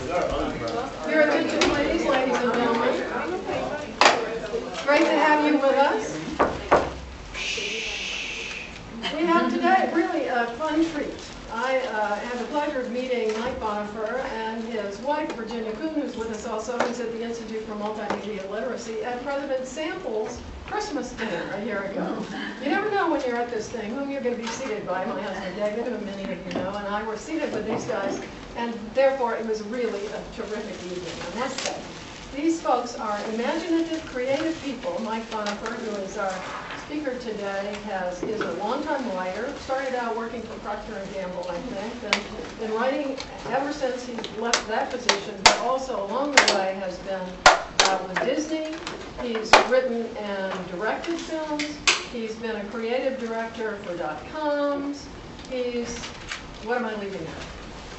Your attention, please, ladies and gentlemen. Great to have you with us. We have today really a fun treat. I had the pleasure of meeting Mike Bonifer and his wife, Virginia Kuhn, who's with us also, who's at the Institute for Multimedia Literacy, at President Sample's Christmas dinner a year ago. You never know when you're at this thing whom you're going to be seated by. My husband David, who many of you know, and I were seated with these guys, and therefore it was really a terrific evening, I must say. These folks are imaginative, creative people. Mike Bonifer, who is our speaker today, is a longtime writer, started out working for Procter & Gamble, I think, and been writing ever since he left that position, but also along the way has been with Disney. He's written and directed films. He's been a creative director for .coms. He's, what am I leaving out?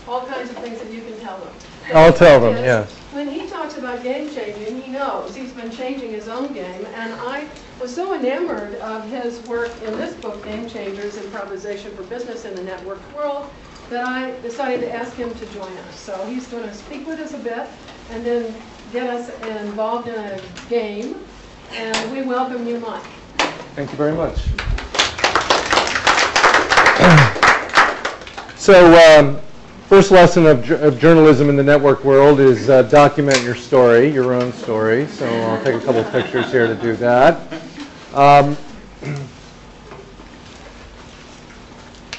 All kinds of things that you can tell them. I'll tell them, yes. When he talks about game changing, he knows he's been changing his own game, and I was so enamored of his work in this book, Game Changers, Improvisation for Business in the Networked World, that I decided to ask him to join us. So he's going to speak with us a bit, and then get us involved in a game, and we welcome you, Mike. Thank you very much. So, first lesson of journalism in the network world is document your story, your own story. So I'll take a couple of pictures here to do that.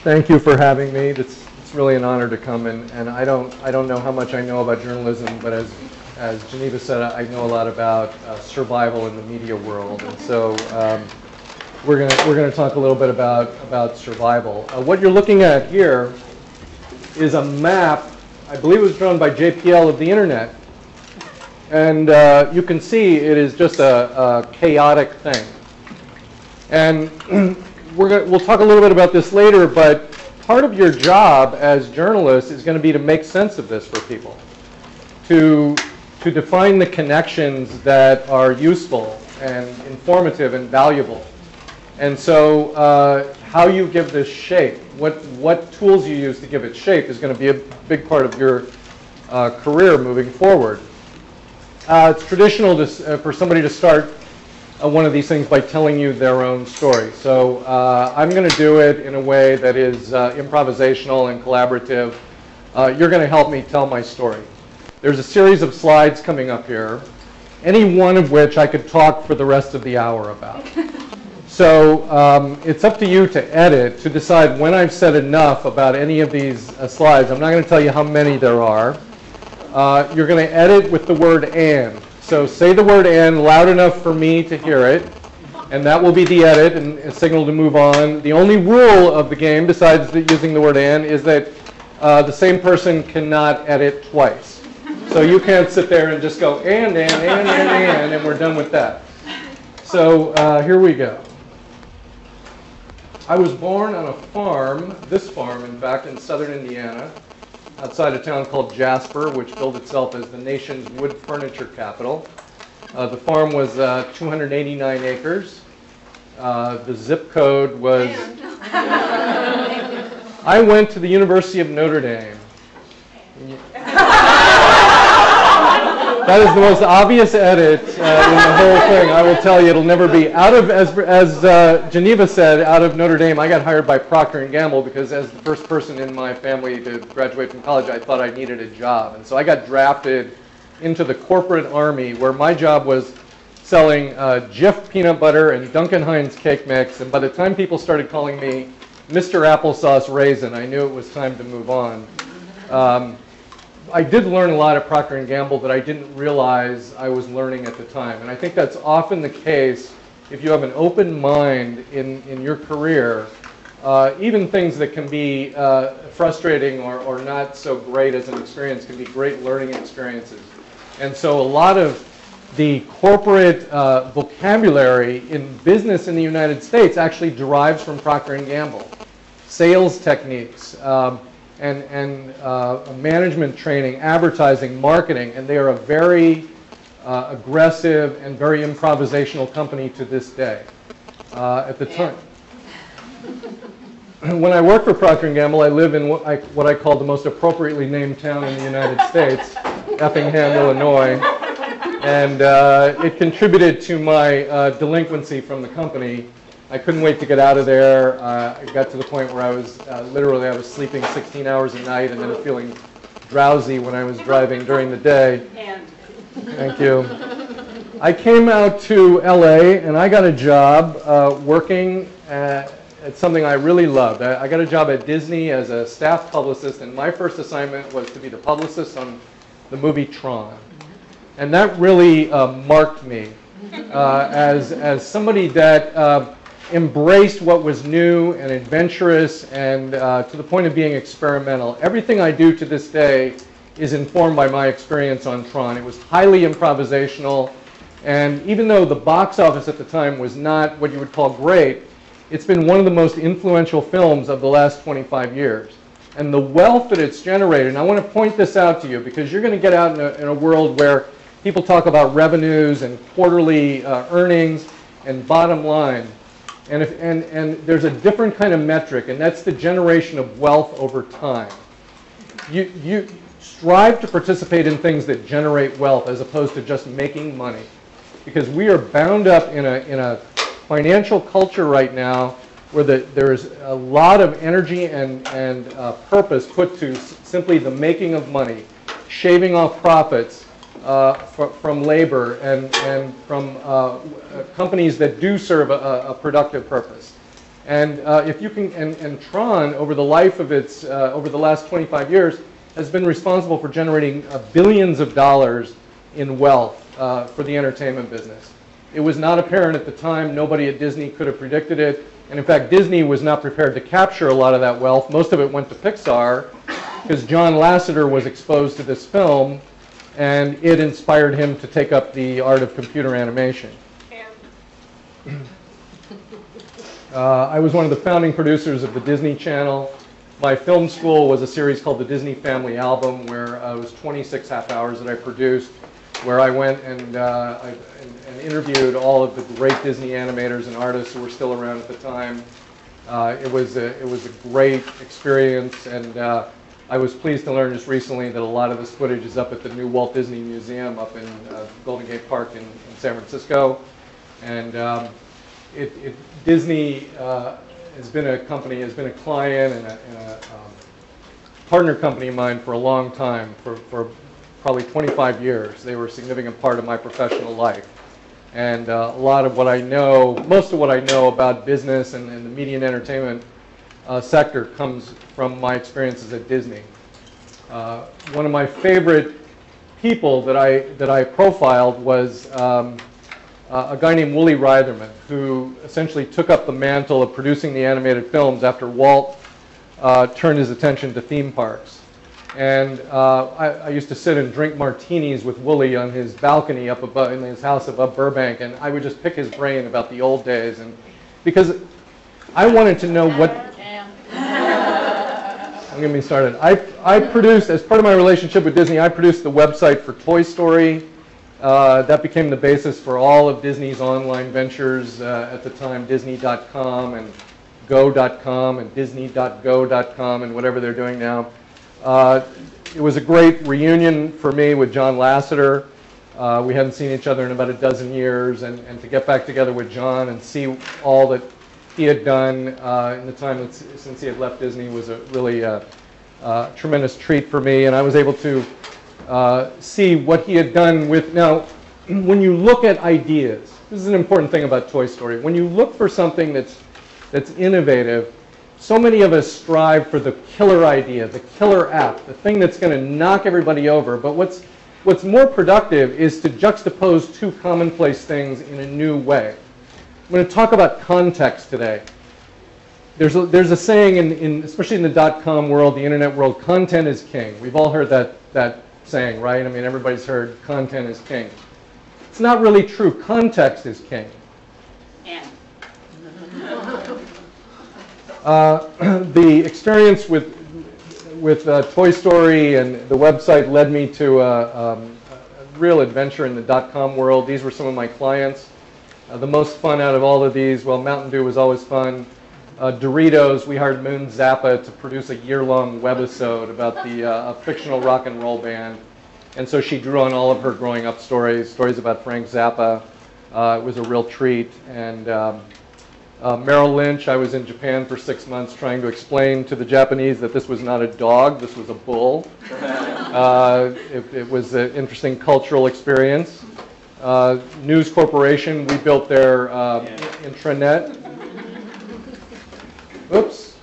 Thank you for having me. It's really an honor to come, and I don't know how much I know about journalism, but as Geneva said, I know a lot about survival in the media world, and so we're gonna talk a little bit about survival. What you're looking at here is a map, I believe it was drawn by JPL, of the internet. And you can see it is just a chaotic thing. And we'll talk a little bit about this later, but part of your job as journalists is going to be to make sense of this for people, to define the connections that are useful and informative and valuable. And so how you give this shape, what tools you use to give it shape is going to be a big part of your career moving forward. It's traditional for somebody to start one of these things by telling you their own story. So I'm going to do it in a way that is improvisational and collaborative. You're going to help me tell my story. There's a series of slides coming up here, any one of which I could talk for the rest of the hour about. So it's up to you to edit, to decide when I've said enough about any of these slides. I'm not going to tell you how many there are. You're going to edit with the word "and." So say the word "and" loud enough for me to hear it, and that will be the edit and a signal to move on. The only rule of the game, besides using the word "and," is that the same person cannot edit twice. So you can't sit there and just go and we're done with that. So here we go. I was born on a farm, this farm in fact, in southern Indiana, outside a town called Jasper, which billed itself as the nation's wood furniture capital. The farm was 289 acres. The zip code was... I went to the University of Notre Dame. That is the most obvious edit in the whole thing. I will tell you, it'll never be. Out of, as Geneva said, out of Notre Dame, I got hired by Procter & Gamble because as the first person in my family to graduate from college, I thought I needed a job. And so I got drafted into the corporate army where my job was selling Jif peanut butter and Duncan Hines cake mix. And by the time people started calling me Mr. Applesauce Raisin, I knew it was time to move on. I did learn a lot at Procter & Gamble that I didn't realize I was learning at the time. And I think that's often the case if you have an open mind in your career. Even things that can be frustrating or not so great as an experience can be great learning experiences. And so a lot of the corporate vocabulary in business in the United States actually derives from Procter & Gamble. Sales techniques, and management training, advertising, marketing, and they are a very aggressive and very improvisational company to this day. At the time, when I worked for Procter & Gamble, I live in what I call the most appropriately named town in the United States, Effingham, Illinois. And it contributed to my delinquency from the company. I couldn't wait to get out of there. I got to the point where I was literally I was sleeping 16 hours a night and then feeling drowsy when I was driving during the day. Thank you. I came out to LA and I got a job working at something I really loved. I got a job at Disney as a staff publicist, and my first assignment was to be the publicist on the movie Tron. And that really marked me as somebody that embraced what was new and adventurous and to the point of being experimental. Everything I do to this day is informed by my experience on Tron. It was highly improvisational, and even though the box office at the time was not what you would call great, it's been one of the most influential films of the last 25 years. And the wealth that it's generated, and I want to point this out to you because you're going to get out in a world where people talk about revenues and quarterly earnings and bottom line. And there's a different kind of metric, and that's the generation of wealth over time. You strive to participate in things that generate wealth as opposed to just making money, because we are bound up in a financial culture right now where there's a lot of energy and purpose put to simply the making of money, shaving off profits from labor and from companies that do serve a productive purpose. And if you can, and Tron over the life of its, over the last 25 years, has been responsible for generating billions of dollars in wealth for the entertainment business. It was not apparent at the time. Nobody at Disney could have predicted it. And in fact, Disney was not prepared to capture a lot of that wealth. Most of it went to Pixar because John Lasseter was exposed to this film, and it inspired him to take up the art of computer animation. I was one of the founding producers of the Disney Channel. My film school was a series called the Disney Family Album, where it was 26 half hours that I produced, where I went and interviewed all of the great Disney animators and artists who were still around at the time. It was a great experience, and I was pleased to learn just recently that a lot of this footage is up at the new Walt Disney Museum up in Golden Gate Park in San Francisco. And Disney has been a company, has been a client and a partner company of mine for a long time, for probably 25 years. They were a significant part of my professional life. And a lot of what I know, most of what I know about business and the media and entertainment sector comes from my experiences at Disney. One of my favorite people that I profiled was a guy named Wooly Reitherman, who essentially took up the mantle of producing the animated films after Walt turned his attention to theme parks. And I used to sit and drink martinis with Wooly on his balcony up above in his house above Burbank, and I would just pick his brain about the old days, and because I wanted to know what. Don't get me started. I produced, as part of my relationship with Disney, I produced the website for Toy Story. That became the basis for all of Disney's online ventures at the time, Disney.com and Go.com and Disney.go.com and whatever they're doing now. It was a great reunion for me with John Lasseter. We hadn't seen each other in about a dozen years, and to get back together with John and see all that he had done in the time since he had left Disney was a really tremendous treat for me. And I was able to see what he had done with, now, when you look at ideas, this is an important thing about Toy Story. When you look for something that's innovative, so many of us strive for the killer idea, the killer app, the thing that's going to knock everybody over. But what's more productive is to juxtapose two commonplace things in a new way. I'm going to talk about context today. There's a saying, especially in the .com world, the internet world, content is king. We've all heard that saying, right? I mean, everybody's heard content is king. It's not really true. Context is king. The experience with Toy Story and the website led me to a real adventure in the .com world. These were some of my clients. The most fun out of all of these, well, Mountain Dew was always fun. Doritos, we hired Moon Zappa to produce a year-long webisode about a fictional rock and roll band. And so she drew on all of her growing up stories about Frank Zappa. It was a real treat. And Merrill Lynch, I was in Japan for 6 months trying to explain to the Japanese that this was not a dog, this was a bull. It was an interesting cultural experience. News Corporation, we built their intranet. Oops.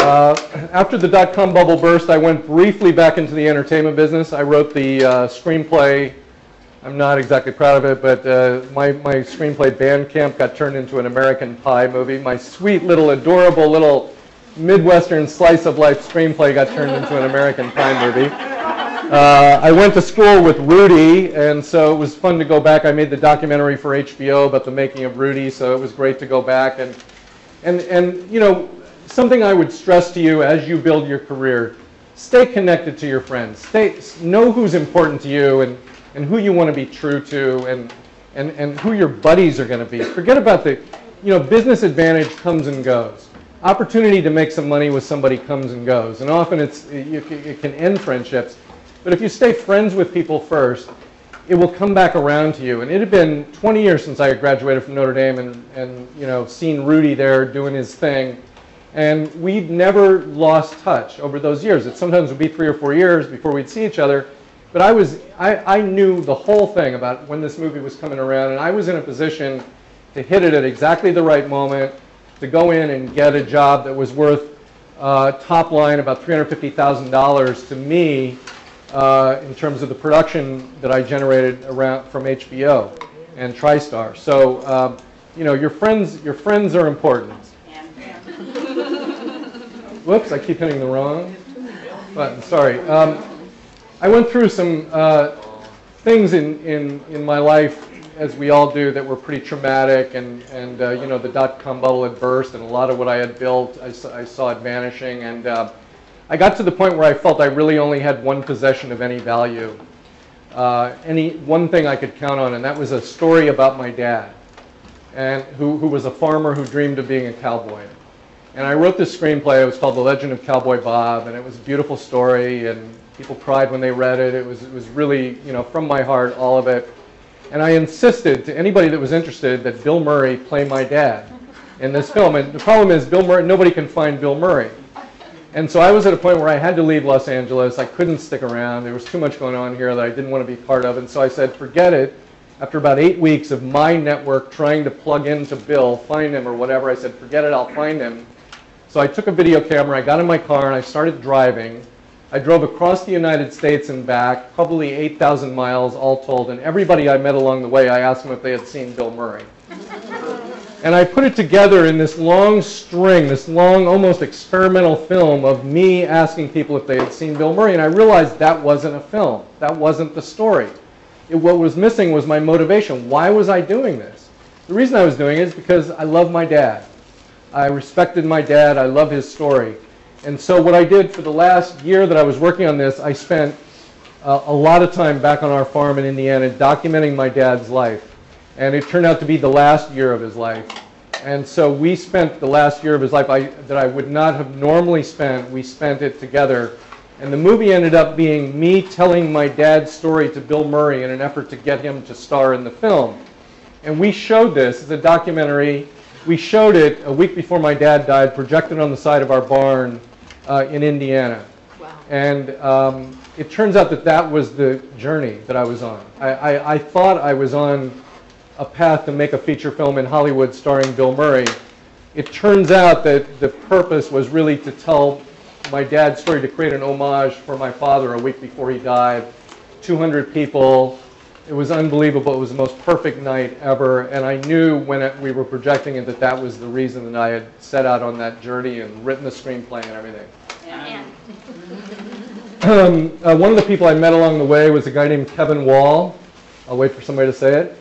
After the dot-com bubble burst, I went briefly back into the entertainment business. I wrote the screenplay. I'm not exactly proud of it, but my screenplay Bandcamp got turned into an American Pie movie. My sweet little, adorable little Midwestern slice of life screenplay got turned into an American Pie movie. I went to school with Rudy, and so it was fun to go back. I made the documentary for HBO about the making of Rudy, so it was great to go back. And you know, something I would stress to you as you build your career, stay connected to your friends. Know who's important to you and who you want to be true to and who your buddies are going to be. Forget about the, you know, business advantage comes and goes. Opportunity to make some money with somebody comes and goes. And often it can end friendships. But if you stay friends with people first, it will come back around to you. And it had been 20 years since I had graduated from Notre Dame and you know, seen Rudy there doing his thing. And we'd never lost touch over those years. It sometimes would be 3 or 4 years before we'd see each other. But I knew the whole thing about when this movie was coming around, and I was in a position to hit it at exactly the right moment, to go in and get a job that was worth top line about $350,000 to me in terms of the production that I generated around from HBO and TriStar. So you know, your friends are important. Whoops, I keep hitting the wrong button. Sorry. I went through some things in my life, as we all do, that were pretty traumatic, and you know, the dot-com bubble had burst, and a lot of what I had built, I saw it vanishing, and I got to the point where I felt I really only had one possession of any value, one thing I could count on, and that was a story about my dad, and who was a farmer who dreamed of being a cowboy. And I wrote this screenplay. It was called The Legend of Cowboy Bob, and it was a beautiful story, and people cried when they read it. It was really, you know, from my heart, all of it. And I insisted to anybody that was interested that Bill Murray play my dad in this film. And the problem is, Bill Murray, nobody can find Bill Murray. And so I was at a point where I had to leave Los Angeles. I couldn't stick around. There was too much going on here that I didn't want to be part of. And so I said, forget it. After about 8 weeks of my network trying to plug into Bill, find him or whatever, I said, forget it, I'll find him. So I took a video camera, I got in my car, and I started driving. I drove across the United States and back, probably 8,000 miles all told, and everybody I met along the way, I asked them if they had seen Bill Murray. And I put it together in this long string, this long, almost experimental film of me asking people if they had seen Bill Murray, and I realized that wasn't a film. That wasn't the story. What was missing was my motivation. Why was I doing this? The reason I was doing it is because I love my dad. I respected my dad. I love his story. And so what I did for the last year that I was working on this, I spent a lot of time back on our farm in Indiana documenting my dad's life. And it turned out to be the last year of his life. And so we spent the last year of his life that I would not have normally spent, we spent it together. And the movie ended up being me telling my dad's story to Bill Murray in an effort to get him to star in the film. And we showed this as a documentary. We showed it a week before my dad died, projected on the side of our barn in Indiana. Wow. And it turns out that that was the journey that I was on. I thought I was on a path to make a feature film in Hollywood starring Bill Murray. It turns out that the purpose was really to tell my dad's story, to create an homage for my father a week before he died. 200 people. It was unbelievable. It was the most perfect night ever, and I knew when we were projecting it that that was the reason that I had set out on that journey and written the screenplay and everything. One of the people I met along the way was a guy named Kevin Wall. I'll wait for somebody to say it.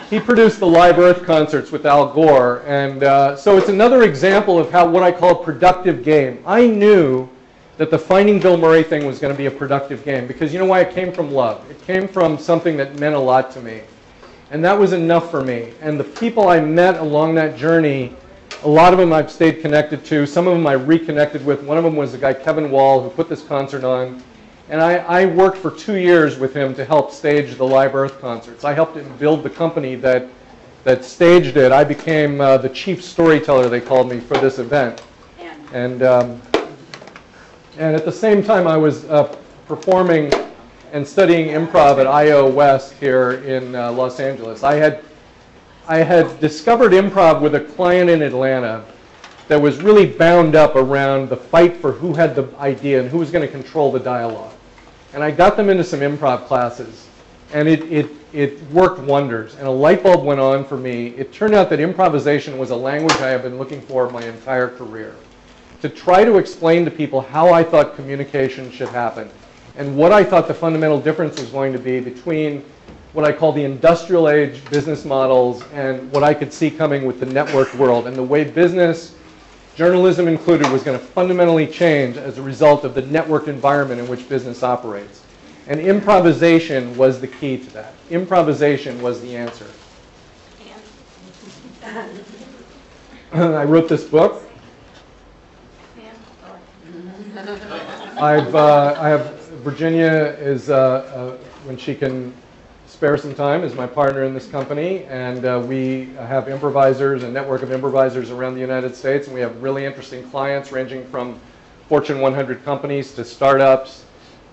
He produced the Live Earth concerts with Al Gore, and so it's another example of how what I call a productive game. I knew that the Finding Bill Murray thing was going to be a productive game, because you know why? It came from love. It came from something that meant a lot to me. And that was enough for me. And the people I met along that journey A lot of them I've stayed connected to. Some of them I reconnected with. One of them was the guy Kevin Wall who put this concert on. And I worked for 2 years with him to help stage the Live Earth concerts. I helped him build the company that staged it. I became the chief storyteller, they called me, for this event. And at the same time, I was performing and studying improv at I.O. West here in Los Angeles. I had discovered improv with a client in Atlanta that was really bound up around the fight for who had the idea and who was going to control the dialogue. And I got them into some improv classes, and it worked wonders. And a light bulb went on for me. It turned out that improvisation was a language I have been looking for my entire career, to try to explain to people how I thought communication should happen and what I thought the fundamental difference was going to be between what I call the industrial age business models and what I could see coming with the networked world, and the way business, journalism included, was going to fundamentally change as a result of the networked environment in which business operates. And improvisation was the key to that. Improvisation was the answer. I wrote this book. I have Virginia is, when she can spare some time, is my partner in this company, and we have improvisers, a network of improvisers around the United States, and we have really interesting clients ranging from Fortune 100 companies to startups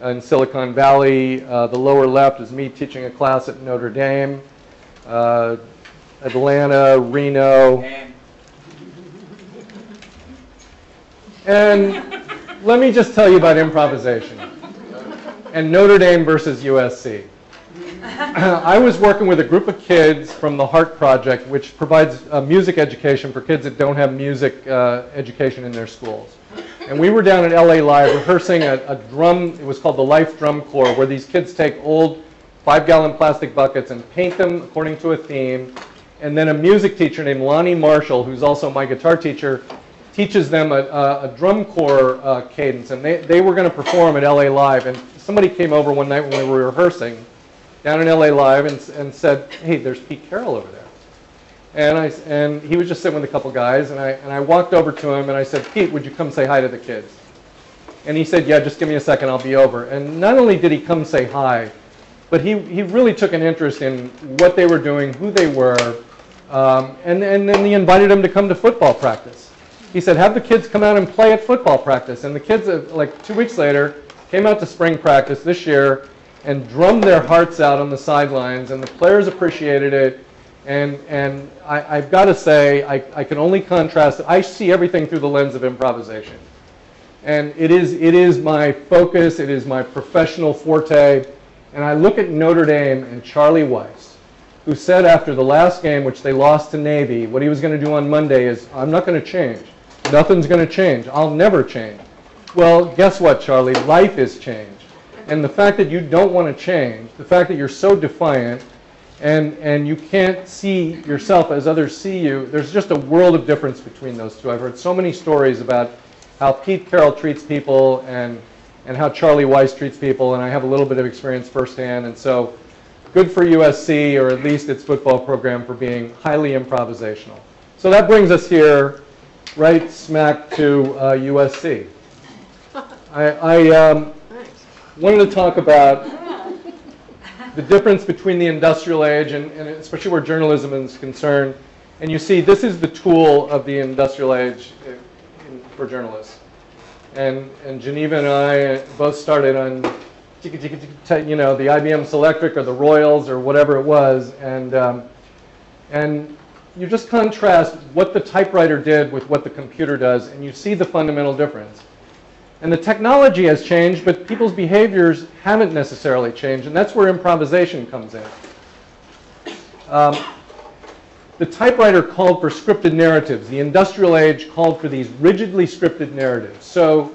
in Silicon Valley. The lower left is me teaching a class at Notre Dame, Atlanta, Reno. And let me just tell you about improvisation and Notre Dame versus USC. I was working with a group of kids from the Heart Project, which provides music education for kids that don't have music education in their schools. And we were down at LA Live rehearsing a drum, it was called the Life Drum Corps, where these kids take old 5-gallon plastic buckets and paint them according to a theme. And then a music teacher named Lonnie Marshall, who's also my guitar teacher, teaches them a drum corps cadence. And they were going to perform at LA Live. And somebody came over one night when we were rehearsing down in LA Live and said, "Hey, there's Pete Carroll over there." And he was just sitting with a couple guys, and I walked over to him and I said, "Pete, would you come say hi to the kids?" And he said, "Yeah, just give me a second, I'll be over." And not only did he come say hi, but he really took an interest in what they were doing, who they were, and then he invited them to come to football practice. He said, "Have the kids come out and play at football practice." And the kids, like 2 weeks later, came out to spring practice this year and drummed their hearts out on the sidelines, and the players appreciated it. And I've got to say, I can only contrast it. I see everything through the lens of improvisation. And it is my focus, it is my professional forte. And I look at Notre Dame and Charlie Weiss, who said after the last game, which they lost to Navy, what he was going to do on Monday is, "I'm not going to change. Nothing's going to change. I'll never change." Well, guess what, Charlie? Life is change. And the fact that you don't want to change, the fact that you're so defiant, and you can't see yourself as others see you, there's just a world of difference between those two. I've heard so many stories about how Pete Carroll treats people and how Charlie Weiss treats people, and I have a little bit of experience firsthand. And so good for USC, or at least its football program, for being highly improvisational. So that brings us here, right smack to USC. I wanted to talk about the difference between the industrial age and especially where journalism is concerned. And you see, this is the tool of the industrial age for journalists. And Geneva and I both started on, you know, the IBM Selectric or the Royals or whatever it was. And you just contrast what the typewriter did with what the computer does, and you see the fundamental difference. And the technology has changed, but people's behaviors haven't necessarily changed, and that's where improvisation comes in. The typewriter called for scripted narratives. The industrial age called for these rigidly scripted narratives. So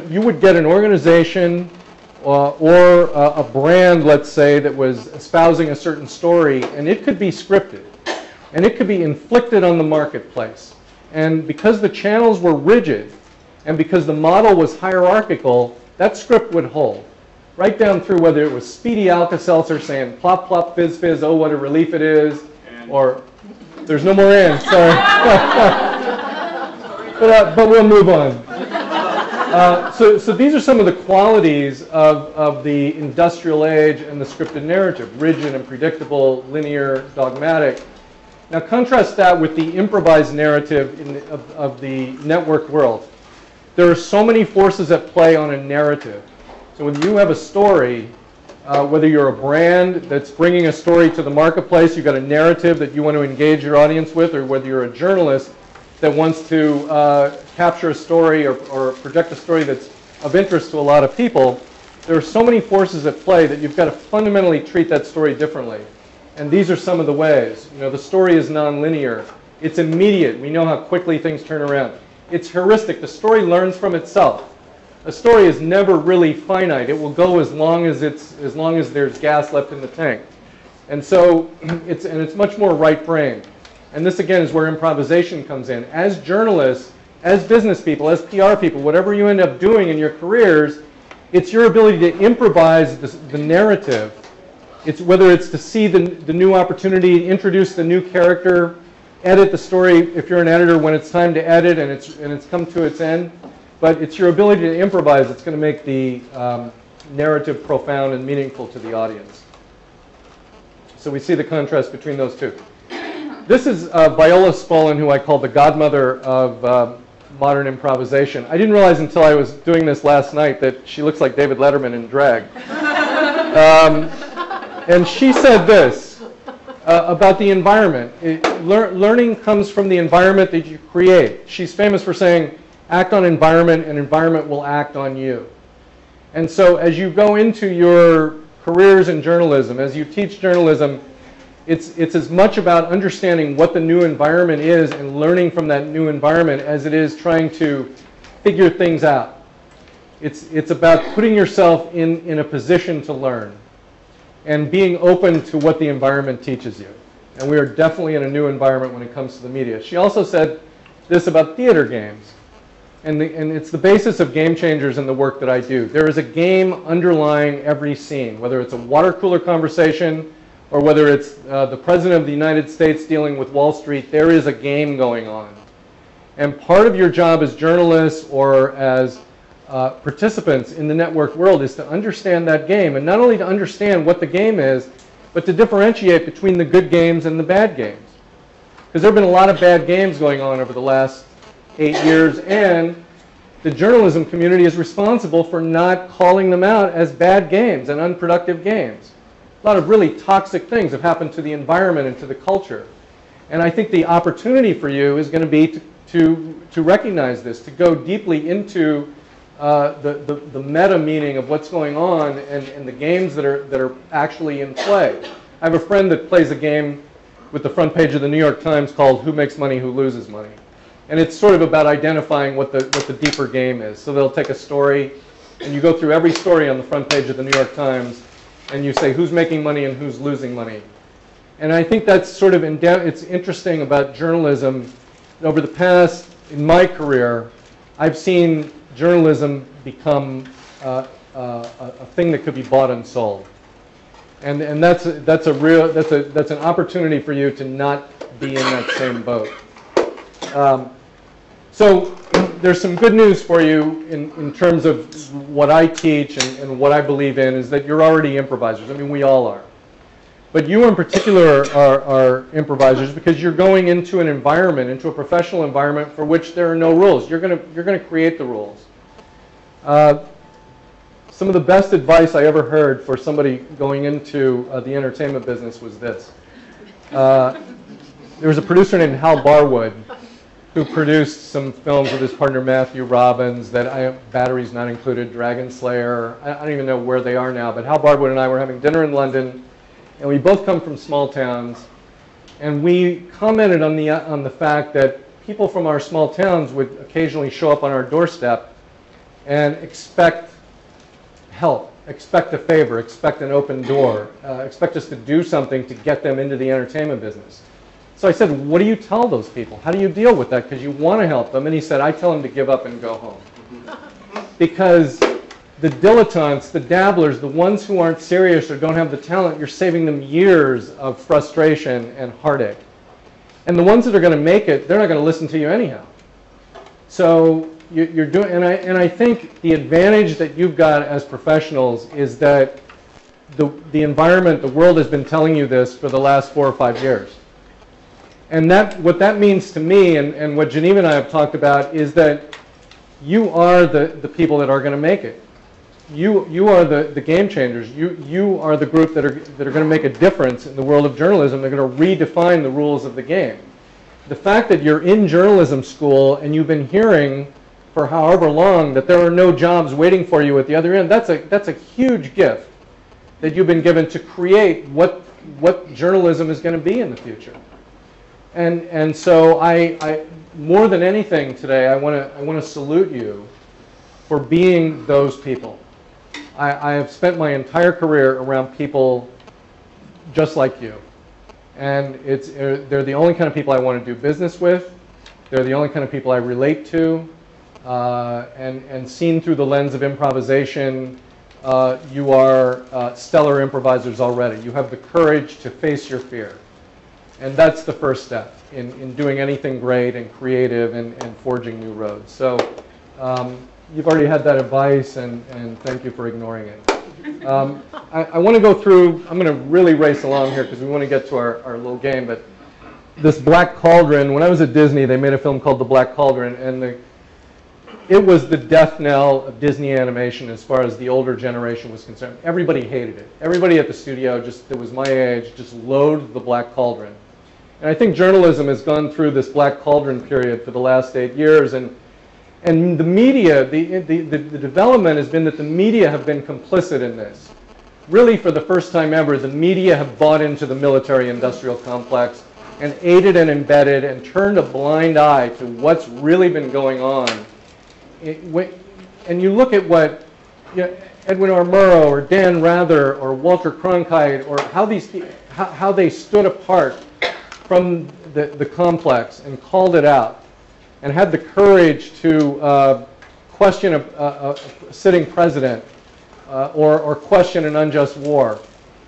you would get an organization or a brand, let's say, that was espousing a certain story, and it could be scripted, and it could be inflicted on the marketplace. And because the channels were rigid, and because the model was hierarchical, that script would hold. Right down through whether it was Speedy Alka-Seltzer saying plop, plop, fizz, fizz, oh, what a relief it is, or There's no more in, sorry. But we'll move on. So these are some of the qualities of the industrial age and the scripted narrative: rigid and predictable, linear, dogmatic. Now contrast that with the improvised narrative of the network world. There are so many forces at play on a narrative. So when you have a story, whether you're a brand that's bringing a story to the marketplace, you've got a narrative that you want to engage your audience with, or whether you're a journalist that wants to capture a story or project a story that's of interest to a lot of people, there are so many forces at play that you've got to fundamentally treat that story differently. And these are some of the ways. You know, the story is nonlinear. It's immediate. We know how quickly things turn around. It's heuristic. The story learns from itself. A story is never really finite. It will go as long as there's gas left in the tank. And so it's much more right-brained. And this again is where improvisation comes in. As journalists, as business people, as PR people, whatever you end up doing in your careers, it's your ability to improvise the narrative. It's whether it's to see the new opportunity, introduce the new character, edit the story if you're an editor when it's time to edit and it's come to its end. But it's your ability to improvise that's going to make the narrative profound and meaningful to the audience. So we see the contrast between those two. This is Viola Spolin, who I call the godmother of modern improvisation. I didn't realize until I was doing this last night that she looks like David Letterman in drag. And she said this about the environment. Learning comes from the environment that you create. She's famous for saying, act on environment and environment will act on you. And so as you go into your careers in journalism, as you teach journalism, it's as much about understanding what the new environment is and learning from that new environment as it is trying to figure things out. It's about putting yourself in a position to learn and being open to what the environment teaches you. And we are definitely in a new environment when it comes to the media. She also said this about theater games. And it's the basis of GameChangers and the work that I do. There is a game underlying every scene, whether it's a water cooler conversation or whether it's the President of the United States dealing with Wall Street. There is a game going on. And part of your job as journalists or as participants in the network world is to understand that game. And not only to understand what the game is, but to differentiate between the good games and the bad games. Because there have been a lot of bad games going on over the last 8 years, and the journalism community is responsible for not calling them out as bad games and unproductive games. A lot of really toxic things have happened to the environment and to the culture. And I think the opportunity for you is going to be to recognize this, to go deeply into the meta meaning of what's going on and the games that are actually in play. I have a friend that plays a game with the front page of the New York Times called Who Makes Money, Who Loses Money. And it's sort of about identifying what the deeper game is. So they'll take a story, and you go through every story on the front page of the New York Times, and you say who's making money and who's losing money. And I think that's sort of, it's interesting about journalism. Over the past, in my career, I've seen journalism become a thing that could be bought and sold. And that's an opportunity for you to not be in that same boat. So there's some good news for you in terms of what I teach and what I believe in is that you're already improvisers. I mean, we all are. But you in particular are improvisers because you're going into an environment, into a professional environment for which there are no rules. You're going to create the rules. Some of the best advice I ever heard for somebody going into the entertainment business was this. There was a producer named Hal Barwood who produced some films with his partner Matthew Robbins that Batteries Not Included, Dragon Slayer. I don't even know where they are now, but Hal Barwood and I were having dinner in London, and we both come from small towns, and we commented on the fact that people from our small towns would occasionally show up on our doorstep and expect help, expect a favor, expect an open door, expect us to do something to get them into the entertainment business. So I said, what do you tell those people? How do you deal with that? Because you want to help them. And he said, I tell them to give up and go home. Because the dilettantes, the dabblers, the ones who aren't serious or don't have the talent, you're saving them years of frustration and heartache. And the ones that are going to make it, they're not going to listen to you anyhow. So you're doing, and I think the advantage that you've got as professionals is that the environment, the world has been telling you this for the last 4 or 5 years. And what that means to me, and what Geneva and I have talked about, is that you are the people that are going to make it. You are the game changers. You are the group that are going to make a difference in the world of journalism. They're going to redefine the rules of the game. The fact that you're in journalism school and you've been hearing for however long that there are no jobs waiting for you at the other end, that's a huge gift that you've been given to create what journalism is going to be in the future. And so I more than anything today, I want to salute you for being those people. I have spent my entire career around people just like you. And they're the only kind of people I want to do business with. They're the only kind of people I relate to. And seen through the lens of improvisation, you are stellar improvisers already. You have the courage to face your fear. And that's the first step in doing anything great and creative and forging new roads. So you've already had that advice, and thank you for ignoring it. I want to go through, I'm going to really race along here because we want to get to our little game, but this Black Cauldron, when I was at Disney, they made a film called The Black Cauldron, and it was the death knell of Disney animation as far as the older generation was concerned. Everybody hated it. Everybody at the studio, that was my age, just loathed The Black Cauldron. And I think journalism has gone through this Black Cauldron period for the last 8 years, and the media, the development has been that the media have been complicit in this. Really, for the first time ever, the media have bought into the military-industrial complex and aided and embedded and turned a blind eye to what's really been going on. And you look at what Edwin R. Murrow or Dan Rather or Walter Cronkite, or how they stood apart from the complex and called it out, and had the courage to question a sitting president or question an unjust war.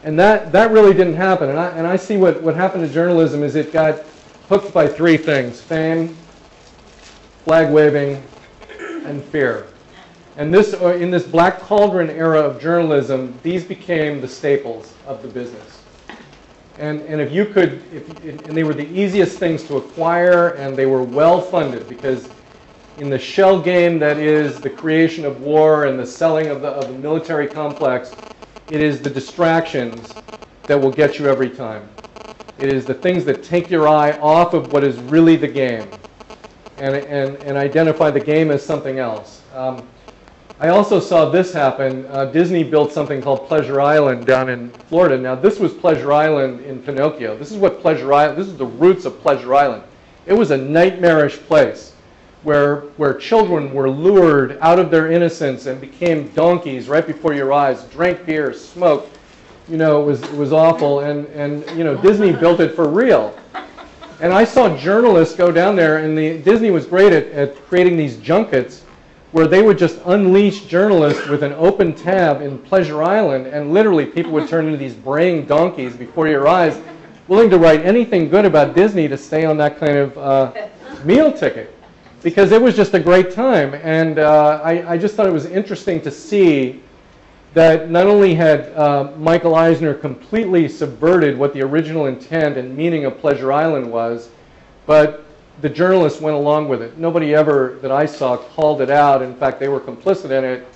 And that really didn't happen. And I see what happened to journalism is it got hooked by 3 things: fame, flag waving, and fear. And in this Black Cauldron era of journalism, these became the staples of the business. And if you could, and they were the easiest things to acquire, and they were well funded, because in the shell game that is the creation of war and the selling of the military complex, it is the distractions that will get you every time. It is the things that take your eye off of what is really the game and identify the game as something else. I also saw this happen. Disney built something called Pleasure Island down in Florida. Now, this was Pleasure Island in Pinocchio. This is what Pleasure Island, this is the roots of Pleasure Island. It was a nightmarish place where children were lured out of their innocence and became donkeys right before your eyes, drank beer, smoked. You know, it was awful, and you know, Disney built it for real. And I saw journalists go down there, and Disney was great at creating these junkets where they would just unleash journalists with an open tab in Pleasure Island, and literally people would turn into these braying donkeys before your eyes, willing to write anything good about Disney to stay on that kind of meal ticket, because it was just a great time. And I just thought it was interesting to see that not only had Michael Eisner completely subverted what the original intent and meaning of Pleasure Island was, but the journalists went along with it. Nobody ever, that I saw, called it out. In fact, they were complicit in it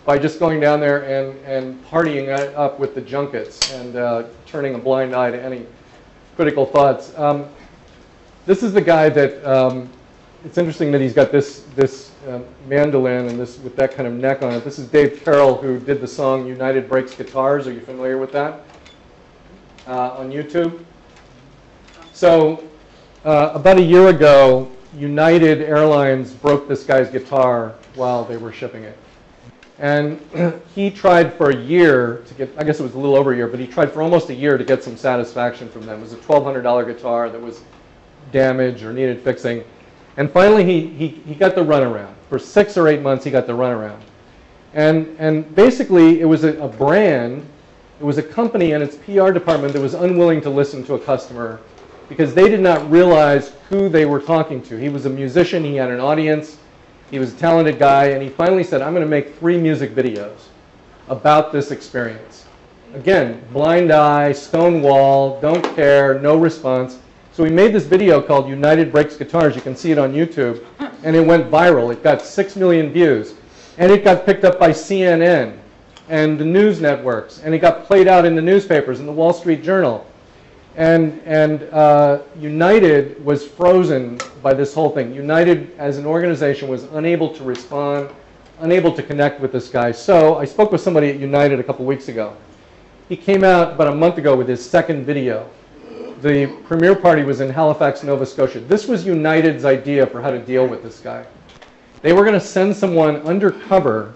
by just going down there and partying it up with the junkets and turning a blind eye to any critical thoughts. This is the guy that, it's interesting that he's got this mandolin and this with that kind of neck on it. This is Dave Carroll, who did the song United Breaks Guitars. Are you familiar with that? On YouTube? So, about a year ago, United Airlines broke this guy's guitar while they were shipping it. And he tried for a year to get, I guess it was a little over a year, but he tried for almost a year to get some satisfaction from them. It was a $1,200 guitar that was damaged or needed fixing. And finally, he got the runaround. For 6 or 8 months, he got the runaround. And basically, it was a brand, it was a company and its PR department that was unwilling to listen to a customer because they did not realize who they were talking to. He was a musician, he had an audience, he was a talented guy, and he finally said, I'm going to make 3 music videos about this experience. Again, blind eye, stone wall, don't care, no response. So we made this video called United Breaks Guitars. You can see it on YouTube. And it went viral. It got 6 million views. And it got picked up by CNN and the news networks. And it got played out in the newspapers, in the Wall Street Journal. And United was frozen by this whole thing. United, as an organization, was unable to respond, unable to connect with this guy. So I spoke with somebody at United a couple weeks ago. He came out about a month ago with his second video. The premiere party was in Halifax, Nova Scotia. This was United's idea for how to deal with this guy. They were going to send someone undercover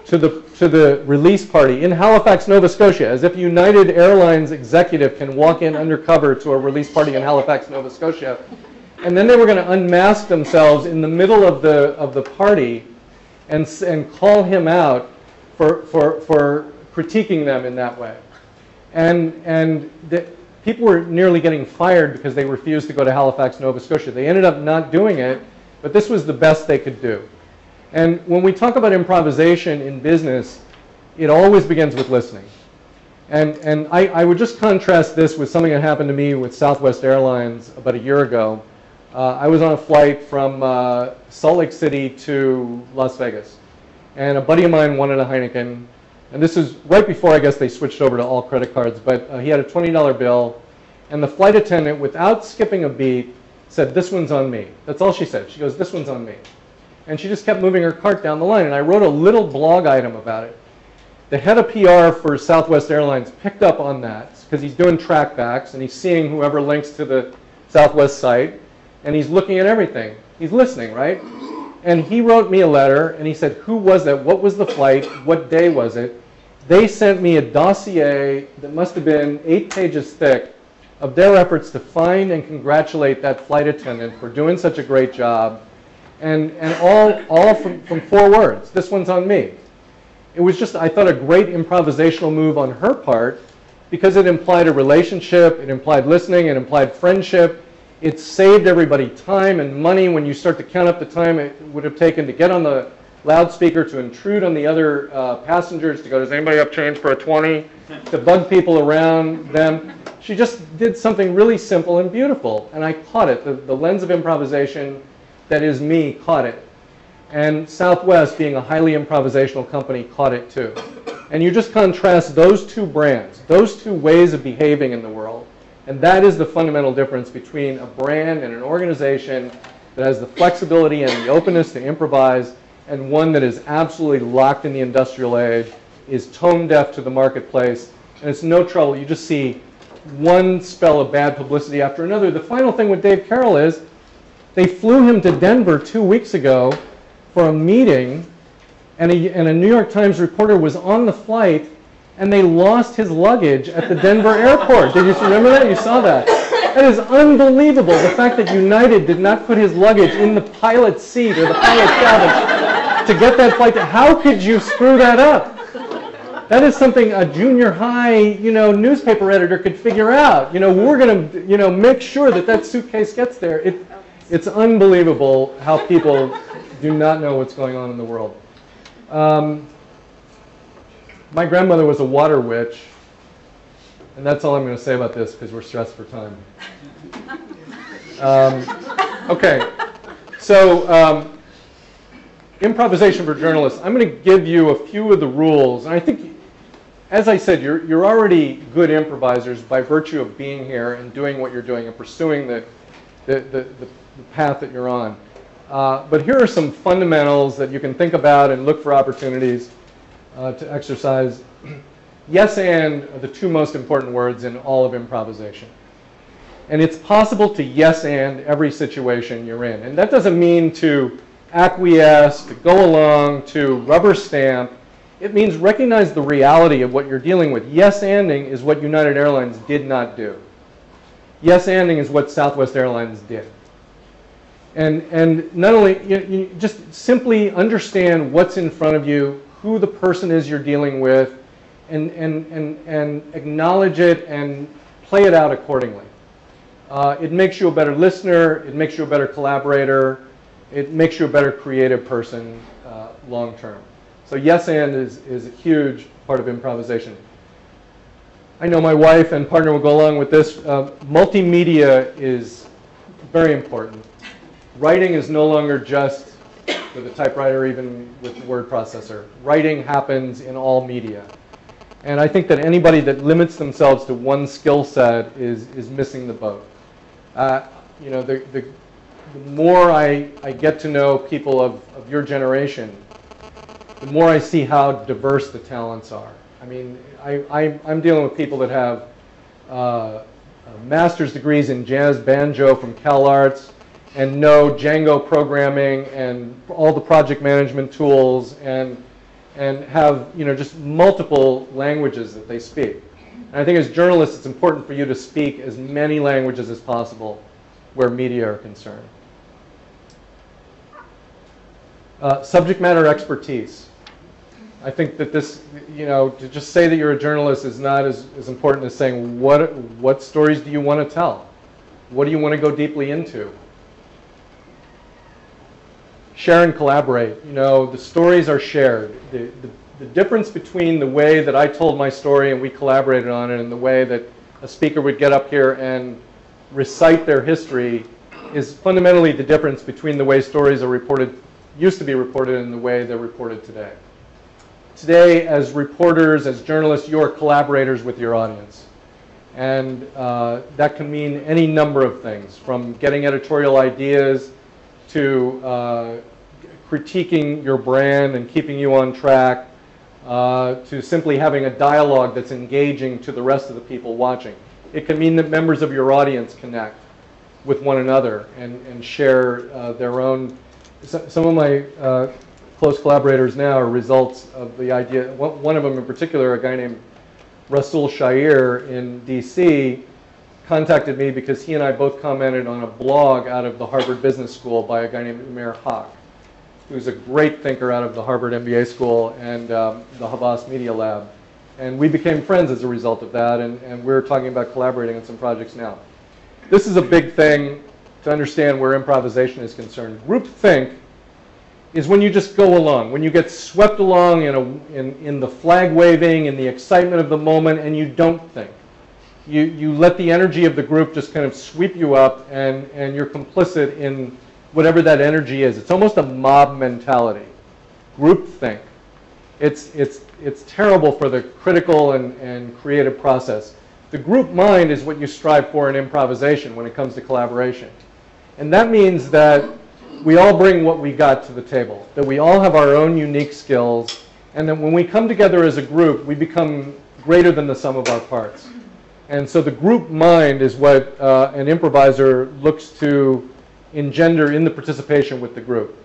to the release party in Halifax, Nova Scotia, as if United Airlines executive can walk in undercover to a release party in Halifax, Nova Scotia. And then they were going to unmask themselves in the middle of the party and call him out for critiquing them in that way. And people were nearly getting fired because they refused to go to Halifax, Nova Scotia. They ended up not doing it, but this was the best they could do. And when we talk about improvisation in business, it always begins with listening. And I would just contrast this with something that happened to me with Southwest Airlines about a year ago. I was on a flight from Salt Lake City to Las Vegas. And a buddy of mine wanted a Heineken. And this is right before, I guess, they switched over to all credit cards. But he had a $20 bill. And the flight attendant, without skipping a beat, said, "This one's on me." That's all she said. She goes, "This one's on me." And she just kept moving her cart down the line. And I wrote a little blog item about it. The head of PR for Southwest Airlines picked up on that because he's doing trackbacks and he's seeing whoever links to the Southwest site. And he's looking at everything. He's listening, right? And he wrote me a letter and he said, "Who was that? What was the flight? What day was it?" They sent me a dossier that must have been 8 pages thick of their efforts to find and congratulate that flight attendant for doing such a great job. And all from 4 words. "This one's on me." It was just, I thought, a great improvisational move on her part because it implied a relationship, it implied listening, it implied friendship. It saved everybody time and money when you start to count up the time it would have taken to get on the loudspeaker, to intrude on the other passengers, to go, "Does anybody have change for a 20? To bug people around them. She just did something really simple and beautiful. And I caught it. The lens of improvisation that is me caught it. And Southwest, being a highly improvisational company, caught it too. And you just contrast those 2 brands, those 2 ways of behaving in the world. And that is the fundamental difference between a brand and an organization that has the flexibility and the openness to improvise, and one that is absolutely locked in the industrial age, is tone deaf to the marketplace, and it's no trouble. You just see one spell of bad publicity after another. The final thing with Dave Carroll is they flew him to Denver 2 weeks ago for a meeting, and a New York Times reporter was on the flight, and they lost his luggage at the Denver airport. Did you remember that? You saw that. That is unbelievable. The fact that United did not put his luggage in the pilot's seat or the pilot's cabin to get that flight. How could you screw that up? That is something a junior high, newspaper editor could figure out. We're going to, make sure that suitcase gets there. It's unbelievable how people do not know what's going on in the world. My grandmother was a water witch, and that's all I'm going to say about this because we're stressed for time. Okay, so improvisation for journalists. I'm going to give you a few of the rules, and I think, as I said, you're already good improvisers by virtue of being here and doing what you're doing and pursuing the path that you're on. But here are some fundamentals that you can think about and look for opportunities to exercise. Yes and are the 2 most important words in all of improvisation. And it's possible to yes and every situation you're in. And that doesn't mean to acquiesce, to go along, to rubber stamp. It means recognize the reality of what you're dealing with. Yes anding is what United Airlines did not do. Yes anding is what Southwest Airlines did. And not only, you just simply understand what's in front of you, who the person is you're dealing with, and acknowledge it and play it out accordingly. it makes you a better listener, it makes you a better collaborator, it makes you a better creative person long term. So yes and is a huge part of improvisation. I know my wife and partner will go along with this. Multimedia is very important. Writing is no longer just with a typewriter, even with a word processor. Writing happens in all media. And I think that anybody that limits themselves to one skill set is missing the boat. You know, the more I get to know people of your generation, the more I see how diverse the talents are. I mean, I'm dealing with people that have master's degrees in jazz banjo from CalArts and know Django programming and all the project management tools and have, you know, just multiple languages that they speak. And I think as journalists, it's important for you to speak as many languages as possible where media are concerned. Subject matter expertise. I think that this, you know, to just say that you're a journalist is not as important as saying what stories do you want to tell? What do you want to go deeply into? Share and collaborate. You know, the stories are shared. The difference between the way that I told my story and we collaborated on it and the way that a speaker would get up here and recite their history is fundamentally the difference between the way stories are reported, used to be reported, and the way they're reported today. Today, as reporters, as journalists, you are collaborators with your audience. And that can mean any number of things, from getting editorial ideas to critiquing your brand and keeping you on track, to simply having a dialogue that's engaging to the rest of the people watching. It can mean that members of your audience connect with one another and share their own. Some of my close collaborators now are results of the idea. One of them in particular, a guy named Rasul Shair in DC, contacted me because he and I both commented on a blog out of the Harvard Business School by a guy named Umair Haq, who's a great thinker out of the Harvard MBA School and the Havas Media Lab. And we became friends as a result of that, and we're talking about collaborating on some projects now. This is a big thing to understand where improvisation is concerned. Groupthink is when you just go along, when you get swept along in the flag waving, in the excitement of the moment, and you don't think. You let the energy of the group just kind of sweep you up, and you're complicit in whatever that energy is. It's almost a mob mentality. Groupthink. It's terrible for the critical and creative process. The group mind is what you strive for in improvisation when it comes to collaboration. And that means that we all bring what we got to the table, that we all have our own unique skills, and that when we come together as a group, we become greater than the sum of our parts. And so the group mind is what an improviser looks to engender in the participation with the group.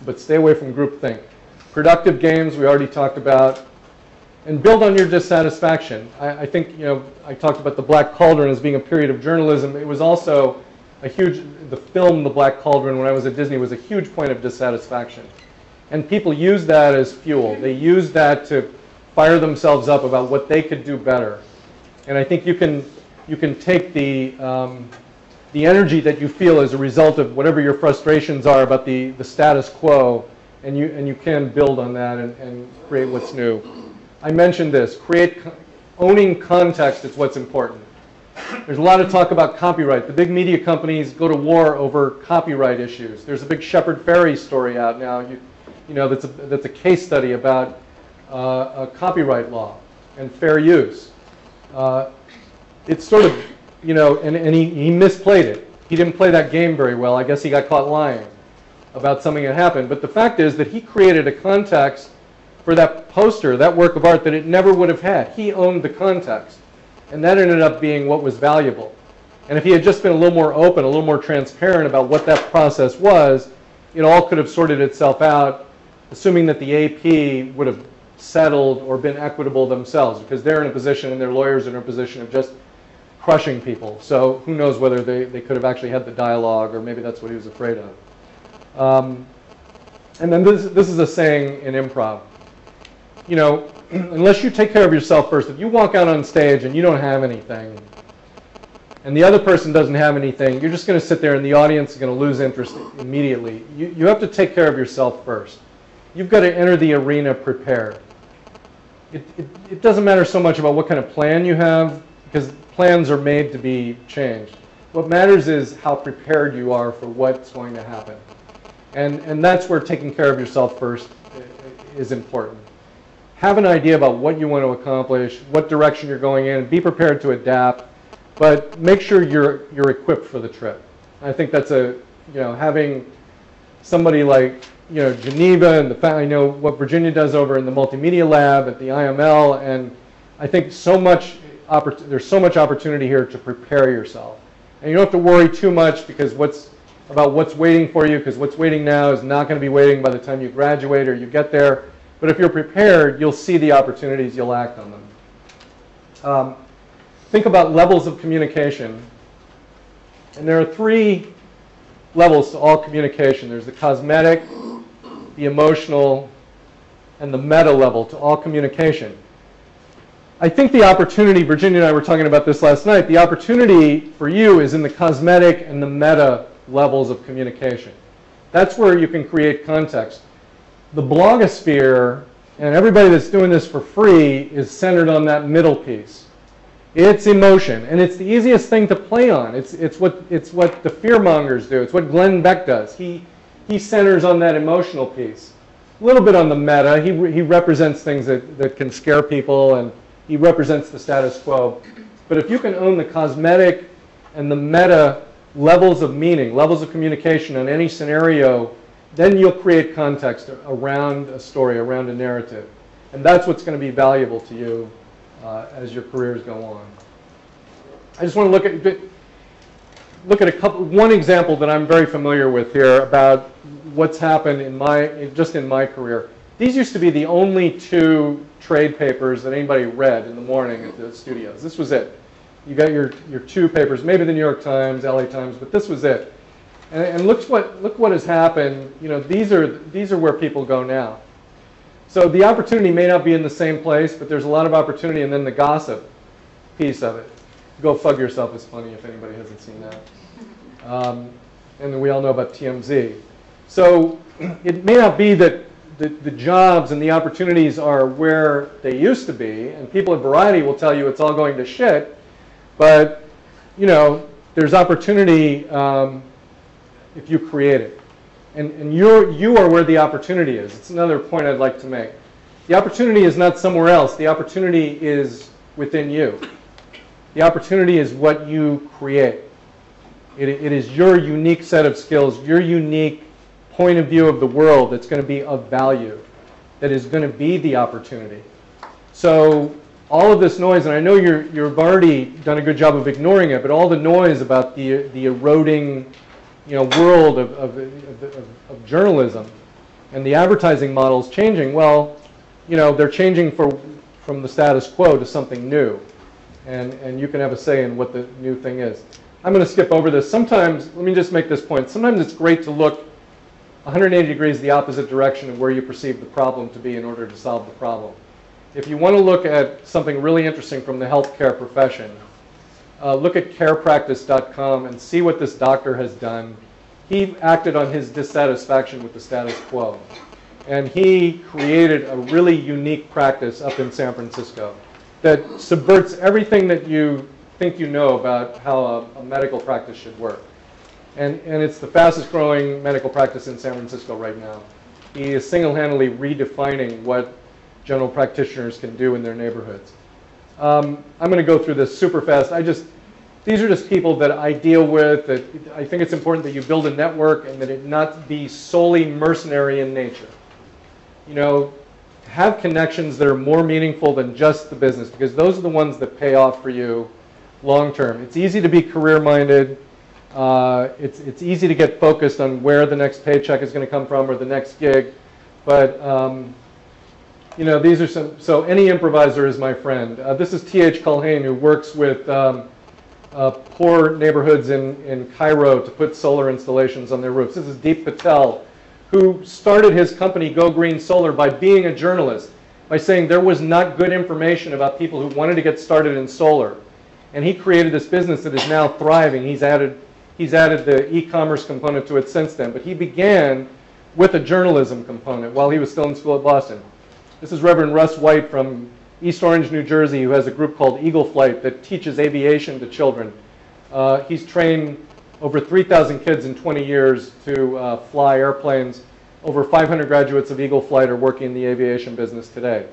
But stay away from groupthink. Productive games, we already talked about. And build on your dissatisfaction. I think, you know, I talked about the Black Cauldron as being a period of journalism. It was also a huge, the film The Black Cauldron when I was at Disney was a huge point of dissatisfaction. And people used that as fuel. They used that to fire themselves up about what they could do better. And I think you can take the energy that you feel as a result of whatever your frustrations are about the status quo, and you can build on that and create what's new. I mentioned this, owning context is what's important. There's a lot of talk about copyright. The big media companies go to war over copyright issues. There's a big Shepard Fairey story out now, you know, that's a case study about a copyright law and fair use. It's sort of, you know, and he misplayed it. He didn't play that game very well. I guess he got caught lying about something that happened. But the fact is that he created a context for that poster, that work of art, that it never would have had. He owned the context. And that ended up being what was valuable. And if he had just been a little more open, a little more transparent about what that process was, it all could have sorted itself out, assuming that the AP would have settled or been equitable themselves, because they're in a position, and their lawyers are in a position of just crushing people. So who knows whether they could have actually had the dialogue, or maybe that's what he was afraid of. And then this is a saying in improv. You know, unless you take care of yourself first, if you walk out on stage and you don't have anything, and the other person doesn't have anything, you're just going to sit there and the audience is going to lose interest immediately. You have to take care of yourself first. You've got to enter the arena prepared. It doesn't matter so much about what kind of plan you have, because plans are made to be changed. What matters is how prepared you are for what's going to happen. And that's where taking care of yourself first is important. Have an idea about what you want to accomplish, what direction you're going in, be prepared to adapt, but make sure you're equipped for the trip. I think that's having somebody like Geneva and I know what Virginia does over in the multimedia lab at the IML, and I think there's so much opportunity here to prepare yourself. And you don't have to worry too much about what's waiting for you, because what's waiting now is not going to be waiting by the time you graduate or you get there. But if you're prepared, you'll see the opportunities, you'll act on them. Think about levels of communication. And there are 3 levels to all communication. There's the cosmetic, the emotional, and the meta level to all communication. I think the opportunity, Virginia and I were talking about this last night, the opportunity for you is in the cosmetic and the meta levels of communication. That's where you can create context. The blogosphere and everybody that's doing this for free is centered on that middle piece. It's emotion, and it's the easiest thing to play on. It's what the fearmongers do. It's what Glenn Beck does. He centers on that emotional piece. A little bit on the meta. He represents things that can scare people, and he represents the status quo. But if you can own the cosmetic and the meta levels of meaning, levels of communication in any scenario, then you'll create context around a story, around a narrative. And that's what's going to be valuable to you as your careers go on. I just want to look at one example that I'm very familiar with here about what's happened in my career. These used to be the only 2 trade papers that anybody read in the morning at the studios. This was it. You got your 2 papers, maybe the New York Times, LA Times, but this was it. And look what has happened. These are where people go now. So the opportunity may not be in the same place, but there's a lot of opportunity, and then the gossip piece of it. Go Fug Yourself is funny if anybody hasn't seen that. And then we all know about TMZ. So it may not be that the jobs and the opportunities are where they used to be, and people at Variety will tell you it's all going to shit, but there's opportunity if you create it. And you are where the opportunity is. It's another point I'd like to make. The opportunity is not somewhere else. The opportunity is within you. The opportunity is what you create. It is your unique set of skills, your unique point of view of the world that's going to be of value, that is going to be the opportunity. So all of this noise, and I know you've already done a good job of ignoring it, but all the noise about the eroding world of journalism and the advertising models changing, well, they're changing from the status quo to something new. And you can have a say in what the new thing is. I'm going to skip over this. Sometimes, let me just make this point, sometimes it's great to look 180 degrees the opposite direction of where you perceive the problem to be in order to solve the problem. If you want to look at something really interesting from the healthcare profession, look at carepractice.com and see what this doctor has done. He acted on his dissatisfaction with the status quo. And he created a really unique practice up in San Francisco that subverts everything that you think you know about how a medical practice should work. And it's the fastest growing medical practice in San Francisco right now. He is single-handedly redefining what general practitioners can do in their neighborhoods. I'm going to go through this super fast. These are just people that I deal with. That I think it's important that you build a network and that it not be solely mercenary in nature. Have connections that are more meaningful than just the business, because those are the ones that pay off for you long term. It's easy to be career-minded. It's easy to get focused on where the next paycheck is going to come from or the next gig. But these are so any improviser is my friend. This is T.H. Culhane, who works with poor neighborhoods in Cairo to put solar installations on their roofs. This is Deep Patel, who started his company Go Green Solar by being a journalist, by saying there was not good information about people who wanted to get started in solar. And he created this business that is now thriving. He's added the e-commerce component to it since then. But he began with a journalism component while he was still in school at Boston. This is Reverend Russ White from East Orange, New Jersey, who has a group called Eagle Flight that teaches aviation to children. He's trained over 3,000 kids in 20 years to fly airplanes. Over 500 graduates of Eagle Flight are working in the aviation business today.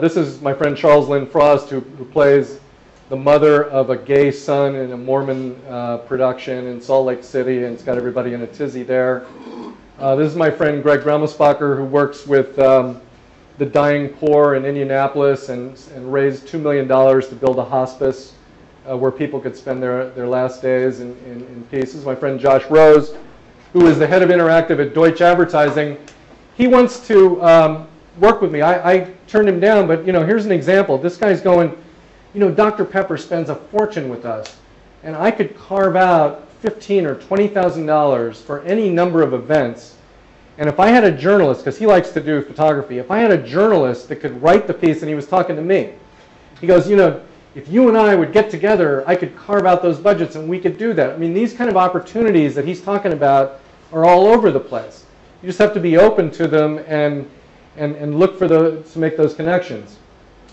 This is my friend Charles Lynn Frost, who plays the mother of a gay son in a Mormon production in Salt Lake City, and it's got everybody in a tizzy there. This is my friend Greg Gramelsbacher, who works with the dying poor in Indianapolis and raised $2 million to build a hospice where people could spend their last days in peace. This is my friend Josh Rose, who is the head of Interactive at Deutsche Advertising. He wants to work with me. I turned him down, but here's an example. This guy's going, Dr. Pepper spends a fortune with us, and I could carve out $15,000 or $20,000 for any number of events. And if I had a journalist, because he likes to do photography, if I had a journalist that could write the piece, and he was talking to me, he goes, if you and I would get together, I could carve out those budgets and we could do that. I mean, these kind of opportunities that he's talking about are all over the place. You just have to be open to them and look for to make those connections.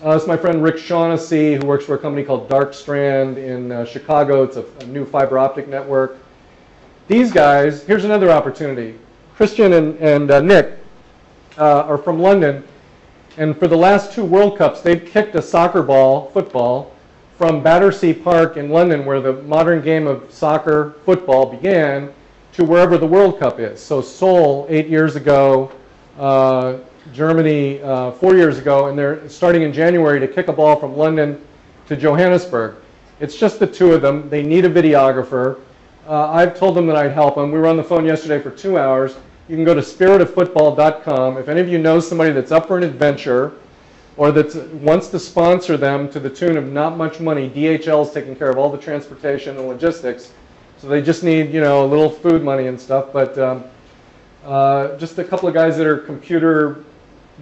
This is my friend Rick Shaughnessy, who works for a company called Dark Strand in Chicago. It's a new fiber optic network. These guys, here's another opportunity. Christian and Nick are from London, and for the last 2 World Cups, they've kicked a soccer ball, football, from Battersea Park in London, where the modern game of soccer, football began, to wherever the World Cup is. So Seoul 8 years ago, Germany 4 years ago, and they're starting in January to kick a ball from London to Johannesburg. It's just the 2 of them. They need a videographer. I've told them that I'd help them. We were on the phone yesterday for 2 hours. You can go to spiritoffootball.com. If any of you know somebody that's up for an adventure or that wants to sponsor them to the tune of not much money, DHL is taking care of all the transportation and logistics. So they just need, a little food money and stuff. But just a couple of guys that are computer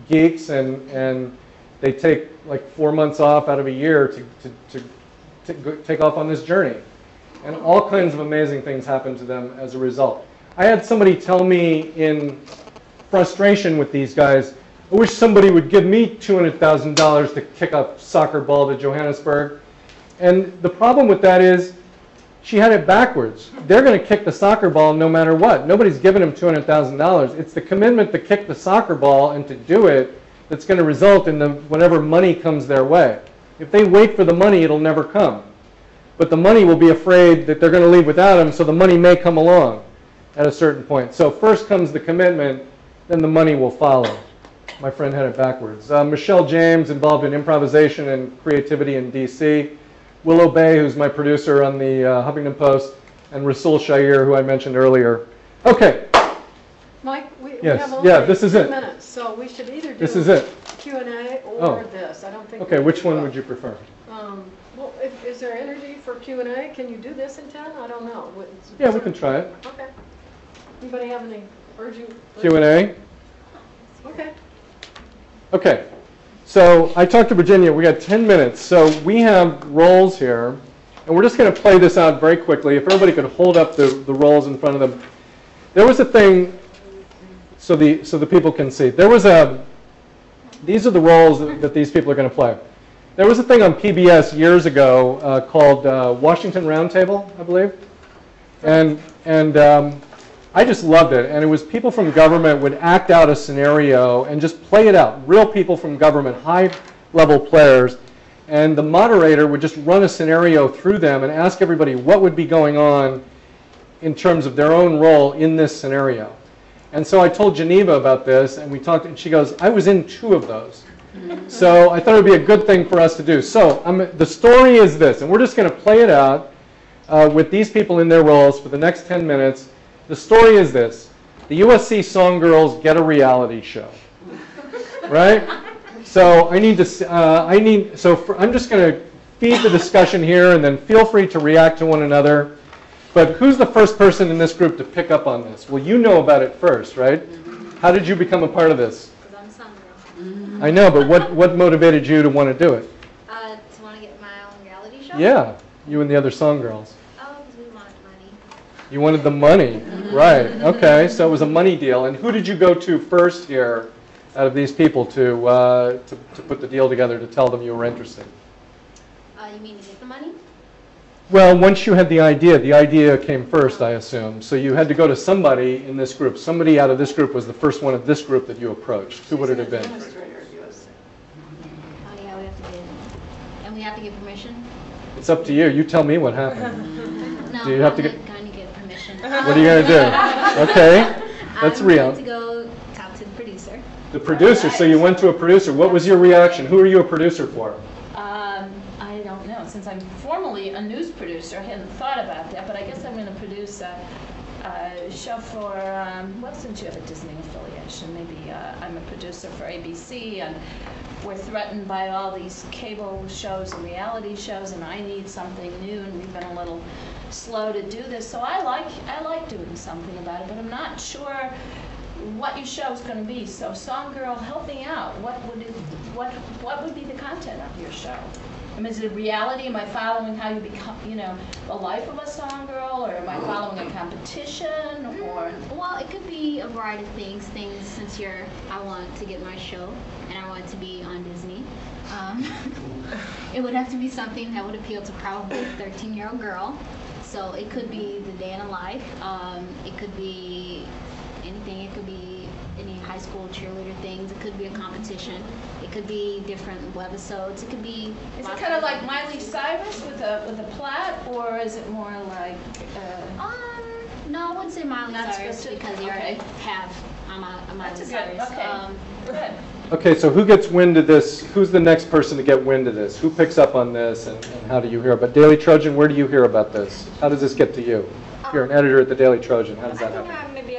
geeks, and they take like 4 months off out of a year to take off on this journey. And all kinds of amazing things happen to them as a result. I had somebody tell me in frustration with these guys, I wish somebody would give me $200,000 to kick a soccer ball to Johannesburg. And the problem with that is she had it backwards. They're going to kick the soccer ball no matter what. Nobody's giving them $200,000. It's the commitment to kick the soccer ball and to do it that's going to result in whatever money comes their way. If they wait for the money, it'll never come. But the money will be afraid that they're going to leave without them, so the money may come along at a certain point. So first comes the commitment, then the money will follow. My friend had it backwards. Michelle James, involved in improvisation and creativity in DC. Willow Bay, who's my producer on the Huffington Post, and Rasul Shair, who I mentioned earlier. Okay. Mike, we Yes. have only Yeah, this is 2 it. minutes, so we should either do This is it. Q&A or this. I don't think. Okay, which one would you prefer? Well, is there energy for Q&A? Can you do this in 10? I don't know. Yeah, we can try it. Okay. Anybody have any urgent? Q&A? Okay. Okay. So I talked to Virginia. We got 10 minutes. So we have roles here, and we're just going to play this out very quickly. If everybody could hold up the roles in front of them. There was a thing, so the people can see. There was these are the roles that these people are going to play. There was a thing on PBS years ago called Washington Roundtable, I believe, and I just loved it. And it was people from government would act out a scenario and just play it out. Real people from government, high-level players, and the moderator would just run a scenario through them and ask everybody what would be going on in terms of their own role in this scenario. And so I told Geneva about this, and we talked, and she goes, I was in 2 of those. So I thought it would be a good thing for us to do. So the story is this, and we're just going to play it out with these people in their roles for the next 10 minutes. The story is this. The USC Song Girls get a reality show, right? So I'm just going to feed the discussion here, and then feel free to react to one another. But who's the first person in this group to pick up on this? Well, you know about it first, right? How did you become a part of this? Because I'm Song Girl. I know, but what motivated you to want to do it? To want to get my own reality show. Yeah, you and the other song girls. Oh, because we wanted money. You wanted the money, right? Okay, so it was a money deal. And who did you go to first here, out of these people, to put the deal together to tell them you were interested? You mean to get the money? Well, once you had the idea came first, I assume. So you had to go to somebody in this group. Somebody out of this group was the first one of this group that you approached. Who would it have been? Oh yeah, we have to get permission. It's up to you. You tell me what happened. No, Do you have to I'm get? not going to get permission. What are you going to do? Okay, that's I'm real. going to go talk to the producer. The producer. So you went to a producer. What was your reaction? Who are you a producer for? I don't know. Since I'm formally a news producer, I hadn't thought about that, but I guess I'm going to produce a show for, well, since you have a Disney affiliation, maybe I'm a producer for ABC, and we're threatened by all these cable shows and reality shows, and I need something new, and we've been a little slow to do this, so I like doing something about it, but I'm not sure what your show is going to be. So, Song Girl, help me out. What would be the content of your show? I mean, is it a reality? Am I following how you become, the life of a song girl, or am I following a competition, or? Well, it could be a variety of things. Since I want to get my show, and I want it to be on Disney. It would have to be something that would appeal to probably a 13-year-old girl. So it could be the day in a life. It could be anything. It could be any high school cheerleader things. It could be a competition. It could be different webisodes. It could be. Is it kind of like Miley Cyrus with a plot, or is it more like? No, I wouldn't say Miley Not Cyrus specific, because you okay. already have a Miley That's a Cyrus. good. Okay. Good. Okay, so who gets wind of this? Who's the next person to get wind of this? Who picks up on this, and how do you hear about Daily Trojan? Where do you hear about this? How does this get to you? You're an editor at the Daily Trojan. How does that happen? I think maybe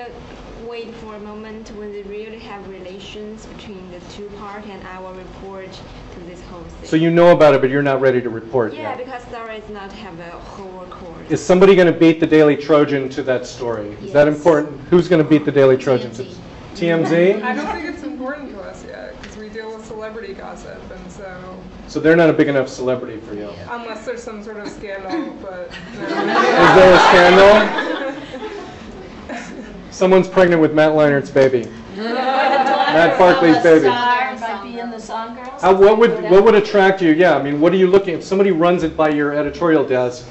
wait for a moment when they really have relations between the two parts, and I will report to this whole thing. So you know about it, but you're not ready to report Yeah, yet. because story is not have a whole course. Is somebody going to beat the Daily Trojan to that story? Is that Yes. important? Who's going to beat the Daily Trojan to TMZ. TMZ? I don't think it's important to us yet, because we deal with celebrity gossip, and so, So they're not a big enough celebrity for you. unless there's some sort of scandal, but no. Is there a scandal? Someone's pregnant with Matt Leinert's baby. Matt Barkley's baby. Might be in the Song Girls. What would attract you? Yeah, I mean, what are you looking? If somebody runs it by your editorial desk,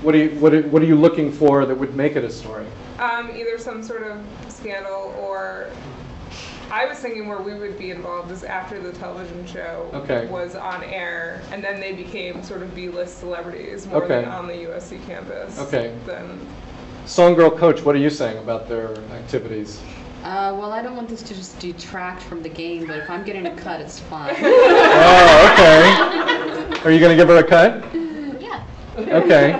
what are you looking for that would make it a story? Either some sort of scandal, or I was thinking where we would be involved is after the television show was on air, and then they became sort of B-list celebrities more than on the USC campus. Okay. Then Song Girl Coach, what are you saying about their activities? Well, I don't want this to just detract from the game, but if I'm getting a cut, it's fine. Oh, okay. Are you going to give her a cut? Yeah. Okay.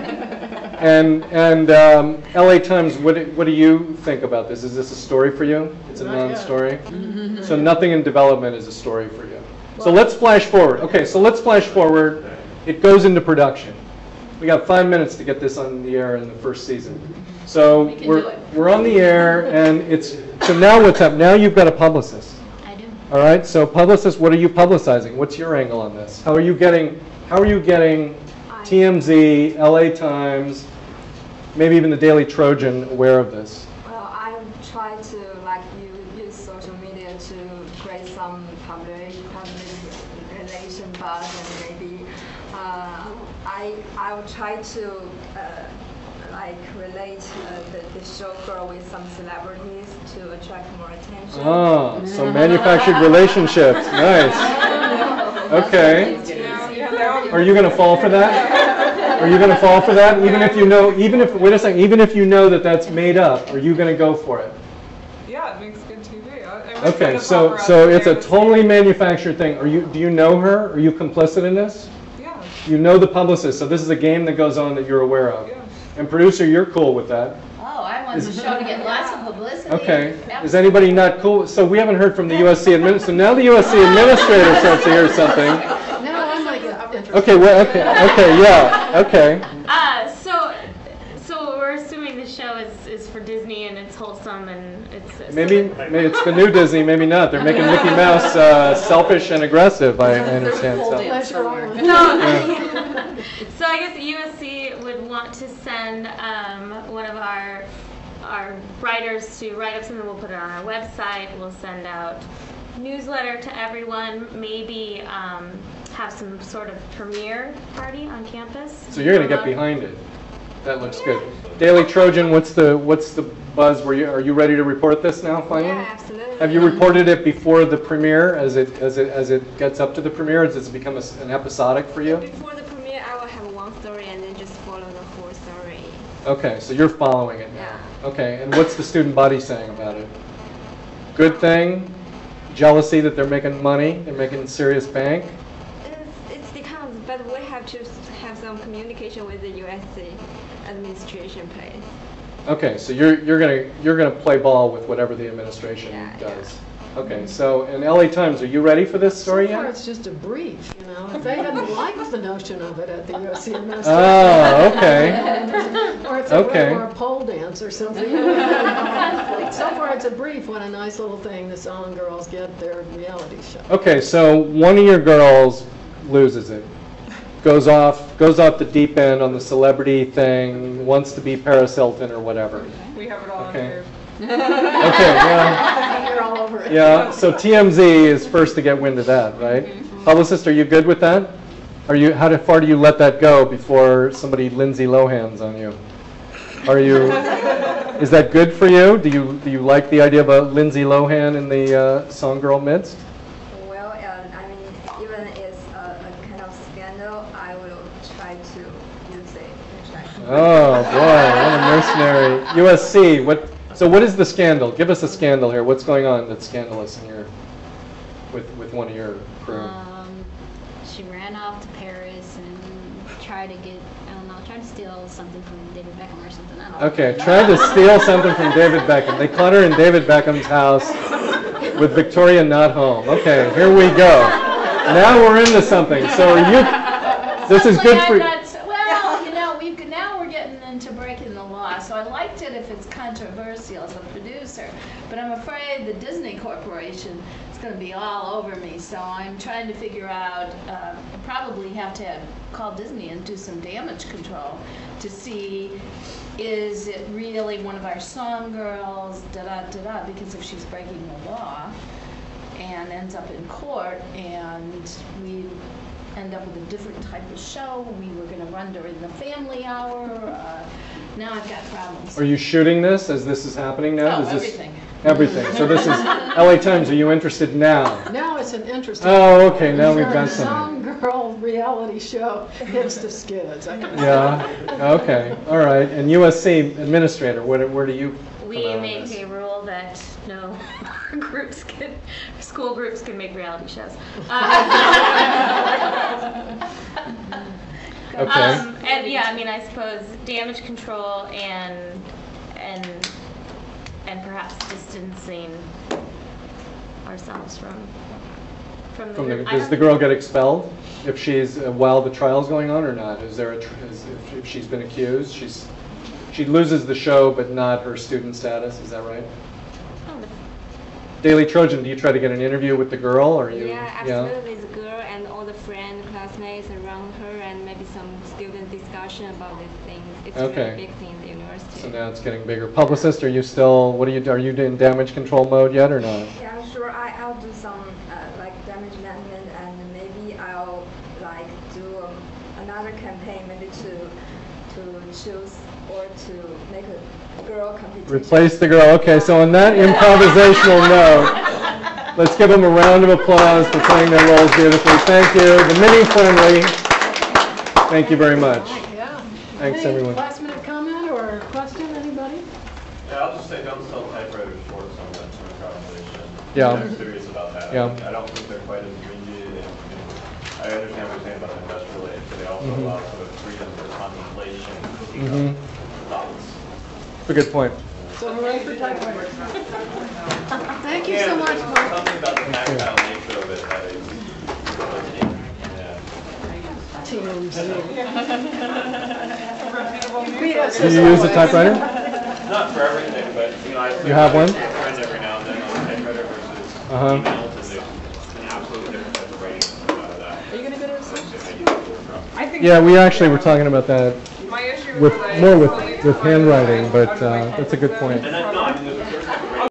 And LA Times, what do you think about this? Is this a story for you? It's a non-story? So nothing in development is a story for you. So let's flash forward. Okay, so let's flash forward. It goes into production. We got 5 minutes to get this on the air in the first season. So we're on the air, and so now what's up? Now you've got a publicist. I do. All right. So publicist, what are you publicizing? What's your angle on this? How are you getting TMZ, LA Times, maybe even the Daily Trojan aware of this? Well, I try to use social media to create some public relation buzz, and maybe I will try to relate the showgirl with some celebrities to attract more attention. Oh, so manufactured relationships. Nice. Okay. Are you going to fall for that? Are you going to fall for that? Even if you know, wait a second, even if you know that that's made up, are you going to go for it? yeah, it makes good TV. Okay, so it's a totally manufactured thing. Do you know her? Are you complicit in this? Yeah. You know the publicist, so this is a game that goes on that you're aware of. Yeah. And producer, you're cool with that. Oh, I want the show to get lots of publicity. Okay. Is anybody not cool? So we haven't heard from the USC administrator. So now the USC administrator starts to hear something. Now I'm like interested. Okay. Well. Okay. Yeah. Okay. So we're assuming the show is for Disney and it's wholesome and Maybe it's the new Disney, maybe not. They're making Mickey Mouse selfish and aggressive, I understand. Pole So. dance somewhere. So I guess USC would want to send one of our writers to write up something. We'll put it on our website. We'll send out newsletter to everyone. Maybe have some sort of premiere party on campus. So you're going to get behind it. That looks good. Daily Trojan, what's the buzz? Are you ready to report this now, finally? Yeah, absolutely. Have you reported it before the premiere, as it gets up to the premiere? Does it become an episodic for you? Before the premiere, I will have one story and then just follow the whole story. Okay, so you're following it now. Yeah. Okay, and what's the student body saying about it? Good thing? Jealousy that they're making money? They're making serious bank? It depends, but we have to have some communication with the USC administration place. Okay, so you're gonna play ball with whatever the administration Yeah, does. Okay, so in LA Times, are you ready for this story So far, yet? it's just a brief, you know. If they hadn't liked the notion of it at the USC administration. Oh, okay. Or if Okay. it were a pole dance or something. So far, it's a brief. What a nice little thing the Song Girls get their reality show. Okay, so one of your girls loses it. Goes off the deep end on the celebrity thing, wants to be Paris Hilton or whatever. We have it all Okay. on tape. Okay, yeah. You're all over it. Yeah, so TMZ is first to get wind of that, right? Publicist, are you good with that? How far do you let that go before somebody Lindsay Lohan's on you? Is that good for you? Do you like the idea of a Lindsay Lohan in the Song Girl midst? Well, I mean, even it's a kind of scandal, I will try to use it. Oh boy, what a mercenary. USC, so what is the scandal? Give us a scandal here. What's going on that's scandalous in with one of your crew? She ran off to Paris and tried to steal something from David Beckham or something. I don't know. Okay, tried to steal something from David Beckham. They caught her in David Beckham's house with Victoria not home. Okay, here we go. Now we're into something. So this is good for you. Well, you know, now we're getting into breaking the law, so I liked it if it's controversial as a producer, but I'm afraid the Disney Corporation is going to be all over me, so I'm trying to figure out, I probably have to call Disney and do some damage control to see, is it really one of our song girls, da-da-da-da, because if she's breaking the law and ends up in court and we end up with a different type of show. We were going to run during the family hour. Now I've got problems. Are you shooting this as this is happening now? Oh, everything. Everything. So this is LA Times. Are you interested now? Now it's an interesting. Oh, okay. Now we've got something. Song Girl reality show hits the skids. Yeah. Okay. All right. And USC administrator, where do you? We make a rule that no school groups can make reality shows. Okay. And yeah, I mean, I suppose damage control and perhaps distancing ourselves from the group. Does the girl get expelled if she's while the trial's going on or not? If she's been accused, she loses the show but not her student status? Is that right? Daily Trojan, do you try to get an interview with the girl, or you? Yeah, absolutely. The girl and all the friends, classmates around her, and maybe some student discussion about these things. It's a really big thing in the university. So now it's getting bigger. Publicist, are you still? What are you? Are you in damage control mode yet, or not? Yeah, sure. I'll do some like damage management, and maybe I'll like do another campaign, maybe to choose or to make a girl competition. Replace the girl. Okay, so on that improvisational note, let's give them a round of applause for playing their roles beautifully. Thank you. The mini friendly. Thank you very much. Yeah. Thanks, Any everyone. last minute comment or question, anybody? Yeah, I'll just say don't sell typewriters for some of that sort of improvisation. Yeah. I'm serious about that. Yeah. I don't think they're quite as rigid, and I understand what you're saying about the industrial age, but they also allow sort of freedom for contemplation, thoughts. That's a good point. So hooray for typewriters. Thank you so much, Mark. Something about the tactile nature of it that is Beat us Do as you use a always. typewriter? not for everything, but I You have one? friends emails, and there's an absolutely different type of writing that comes out of that. Are you gonna go to I think Yeah, we actually were talking about that my issue with was more with handwriting, but that's a good point. And no,